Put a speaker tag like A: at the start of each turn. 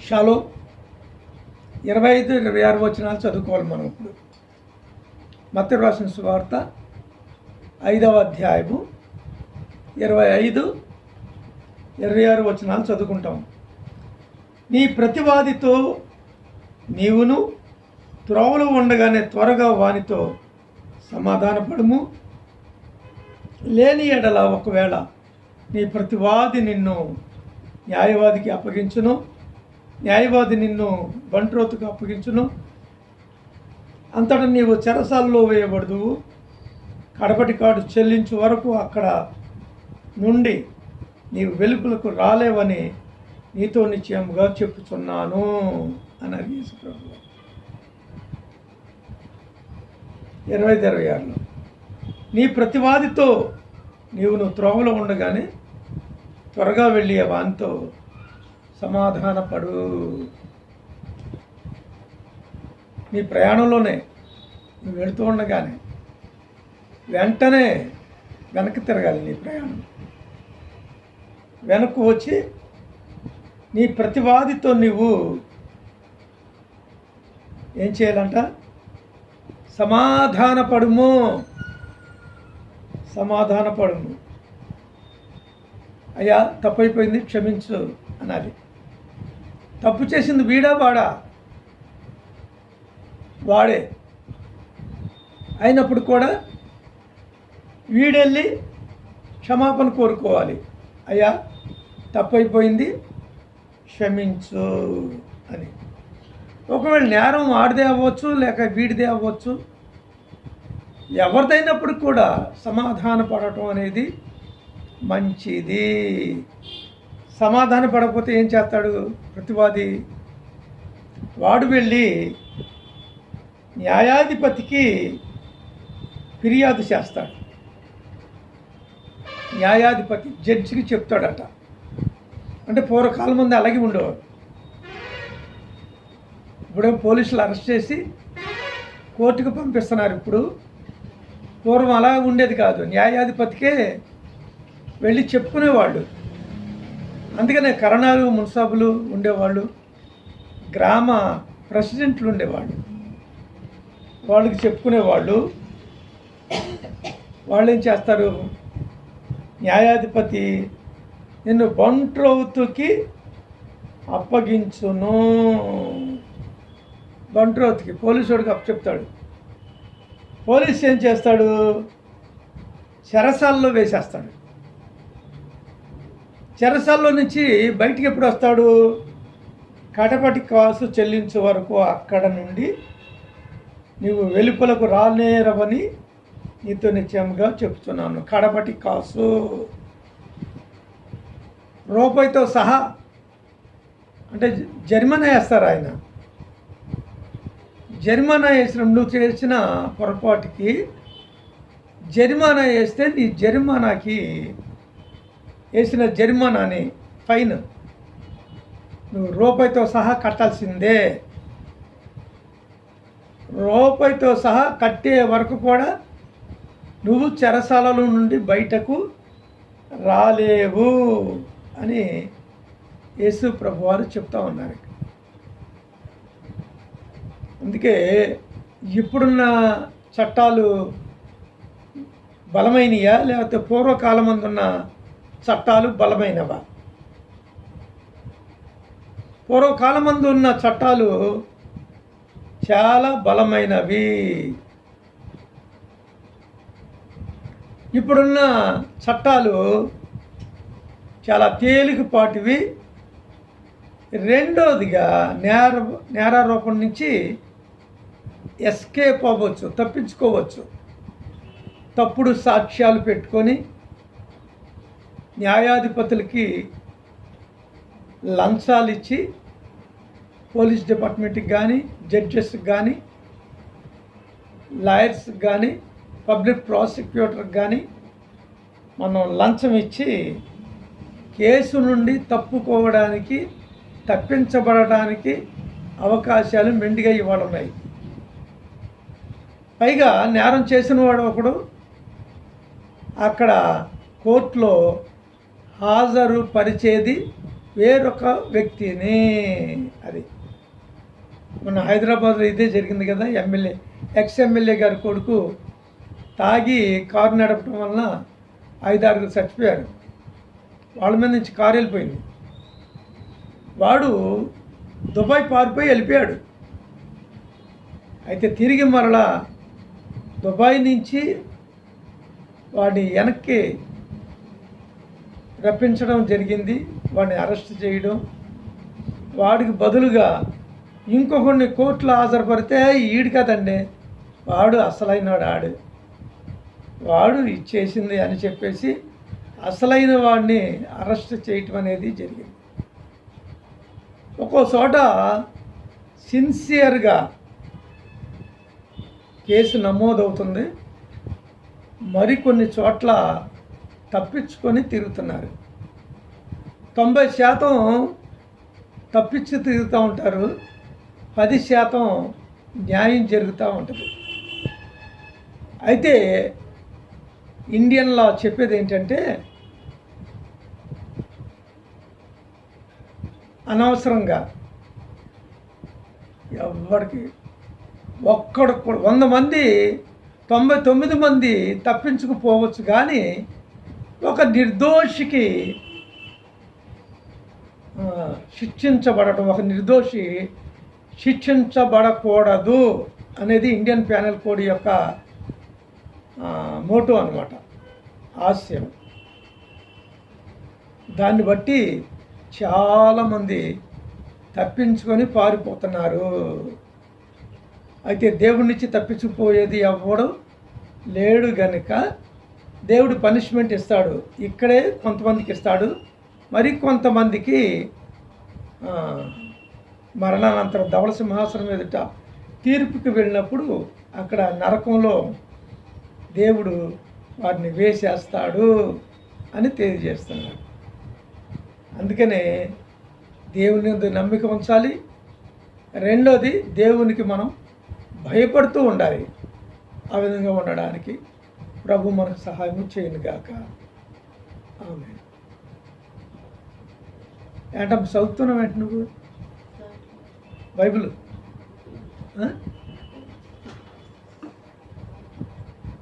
A: Shallow 25-26 వచనాలు చదువుకోవాలి మనం ఇప్పుడు. మత్తయి రాసిన సువార్త 5వ అధ్యాయము 25-26 వచనాలు చదువుకుంటాం. నీ ప్రతివాదితో నీవును త్రోవలో ఉండగానే త్వరగా వానితో సమాధానపడుము. లేని ఎడల ఒకవేళ నీ ప్రతివాది నిన్ను న్యాయవాదికి అప్పగించును, న్యాయవాది నిన్ను బంట్రోతుకు అప్పగించును, అంతటా నీవు చెరసాలలో వేయబడదువు. కడపటి కాడు చెల్లించు వరకు అక్కడ నుండి నీవు వెలుపలకు రాలేవని నీతో నిశ్చయముగా చెప్పుచున్నాను అన్నారు యేసు ప్రభువు. 25-26లో నీ ప్రతివాదితో నువ్వు త్రోవలో ఉండగానే త్వరగా వెళ్ళి వానితో సమాధానపడు. నీ ప్రయాణంలోనే నువ్వు వెళుతూ ఉండగానే వెంటనే వెనక్కి తిరగాలి. నీ ప్రయాణం వెనక్కు వచ్చి నీ ప్రతివాదితో నువ్వు ఏం చేయాలంట? సమాధానపడుము. అయ్యా తప్పైపోయింది, క్షమించు అనాలి. తప్పు చేసింది వీడా వాడా? వాడే అయినప్పుడు కూడా వీడెళ్ళి క్షమాపణ కోరుకోవాలి. అయ్యా తప్పైపోయింది, క్షమించు అని. ఒకవేళ నేరం ఆడిదే అవ్వచ్చు, లేక వీడిదే అవ్వచ్చు. ఎవరిదైనప్పుడు కూడా సమాధాన పడటం అనేది మంచిది. సమాధాన పడకపోతే ఏం చేస్తాడు ప్రతివాది? వాడు వెళ్ళి న్యాయాధిపతికి ఫిర్యాదు చేస్తాడు. న్యాయాధిపతి జడ్జికి చెప్తాడట. అంటే పూర్వకాలం ముందు అలాగే ఉండేవాడు. ఇప్పుడేమో పోలీసులు అరెస్ట్ చేసి కోర్టుకు పంపిస్తున్నారు. ఇప్పుడు పూర్వం అలా ఉండేది కాదు. న్యాయాధిపతికే వెళ్ళి చెప్పుకునేవాళ్ళు. అందుకనే కరణాలు, మున్సాబులు ఉండేవాళ్ళు, గ్రామ ప్రెసిడెంట్లు ఉండేవాళ్ళు. వాళ్ళకి చెప్పుకునేవాళ్ళు. వాళ్ళు ఏం చేస్తారు? న్యాయాధిపతి నిన్ను బంట్రోతుకి అప్పగించును. బంట్రోతుకి పోలీసుడికి అప్పచెప్తాడు. పోలీసు ఏం చేస్తాడు? చెరసాలలో వేసేస్తాడు. చెరసాలలో నుంచి బయటికి ఎప్పుడు వస్తాడు? కడపటి కాసు చెల్లించే వరకు అక్కడ నుండి నీవు వెలుపలకు రానేరవని నీతో నిశ్చయంగా చెప్తున్నాను. కడపటి కాసు రూపాయితో సహా, అంటే జరిమానా వేస్తారు ఆయన. జరిమానా వేసిన, నువ్వు చేసిన పొరపాటుకి జరిమానా వేస్తే నీ జరిమానాకి వేసిన జరిమానాని ఫైన్ నువ్వు రూపాయితో సహా కట్టాల్సిందే. రూపాయితో సహా కట్టే వరకు కూడా నువ్వు చెరసాలలో నుండి బయటకు రాలేవు అని యేసు ప్రభువారు చెప్తా ఉన్నారు. అందుకే ఇప్పుడున్న చట్టాలు బలమైనయా, లేకపోతే పూర్వకాలం అందున్న చట్టాలు బలమైనవా? పూర్వకాలం మందు ఉన్న చట్టాలు చాలా బలమైనవి. ఇప్పుడున్న చట్టాలు చాలా తేలికపాటివి. రెండోదిగా నేరారోపణ నుంచి ఎస్కేప్ అవ్వచ్చు, తప్పించుకోవచ్చు. తప్పుడు సాక్ష్యాలు పెట్టుకొని న్యాయాధిపతులకి లంచాలు ఇచ్చి పోలీస్ డిపార్ట్మెంట్కి కానీ, జడ్జెస్కి కానీ, లాయర్స్కి కానీ, పబ్లిక్ ప్రాసిక్యూటర్కి కానీ మనం లంచం ఇచ్చి కేసు నుండి తప్పుకోవడానికి, తప్పించబడటానికి అవకాశాలు మెండుగా ఇవాళ ఉన్నాయి. పైగా నేరం చేసిన వాడు ఒకడు అక్కడ కోర్టులో హాజరు పరిచేది వేరొక వ్యక్తిని. అది మన హైదరాబాద్లో ఇదే జరిగింది కదా, ఎక్స్ ఎమ్మెల్యే గారి కొడుకు తాగి కారు నడపడం వలన 5-6 చచ్చిపోయారు. వాళ్ళ మీద నుంచి కారు వెళ్ళిపోయింది. వాడు దుబాయ్ పారిపోయి వెళ్ళిపోయాడు. అయితే తిరిగి మరలా దుబాయ్ నుంచి వాడిని వెనక్కి రప్పించడం జరిగింది. వాడిని అరెస్ట్ చేయడం, వాడికి బదులుగా ఇంకొకరిని కోర్టులో హాజరుపడితే ఈడు కదండి, వాడు అసలైనవాడు, వాడు ఇచ్చేసింది అని చెప్పేసి అసలైన వాడిని అరెస్ట్ చేయటం అనేది జరిగింది. ఒక్కో చోట సిన్సియర్గా కేసు నమోదవుతుంది, మరికొన్ని చోట్ల తప్పించుకొని తిరుగుతున్నారు. 90% తప్పించి తిరుగుతూ ఉంటారు, 10% న్యాయం జరుగుతూ ఉంటుంది. అయితే ఇండియన్ లా చెప్పేది ఏంటంటే, అనవసరంగా ఎవరికి 100 మంది 99 మంది తప్పించుకుపోవచ్చు, కానీ ఒక నిర్దోషికి శిక్షించబడటం, ఒక నిర్దోషి శిక్షించబడకూడదు అనేది ఇండియన్ ప్యానల్ కోడ్ యొక్క మోటో అన్నమాట, ఆశయం. దాన్ని బట్టి చాలామంది తప్పించుకొని పారిపోతున్నారు. అయితే దేవుడి నుంచి తప్పించుకుపోయేది ఎవడు లేడు గనుక దేవుడు పనిష్మెంట్ ఇస్తాడు. ఇక్కడే కొంతమందికి ఇస్తాడు, మరి కొంతమందికి మరణానంతరం ధవళ సింహాసనం ఎదుట తీర్పుకి వెళ్ళినప్పుడు అక్కడ నరకంలో దేవుడు వారిని వేసేస్తాడు అని తెలియజేస్తున్నాడు. అందుకనే దేవుని యందు నమ్మిక ఉంచాలి. రెండోది, దేవునికి మనం భయపడుతూ ఉండాలి. ఆ విధంగా ఉండడానికి ప్రభు మనకు సహాయం చేయనుగాక. ఆమేన్. ఏంటమ్మా చదువుతున్నావు ఏంటి నువ్వు బైబిల్?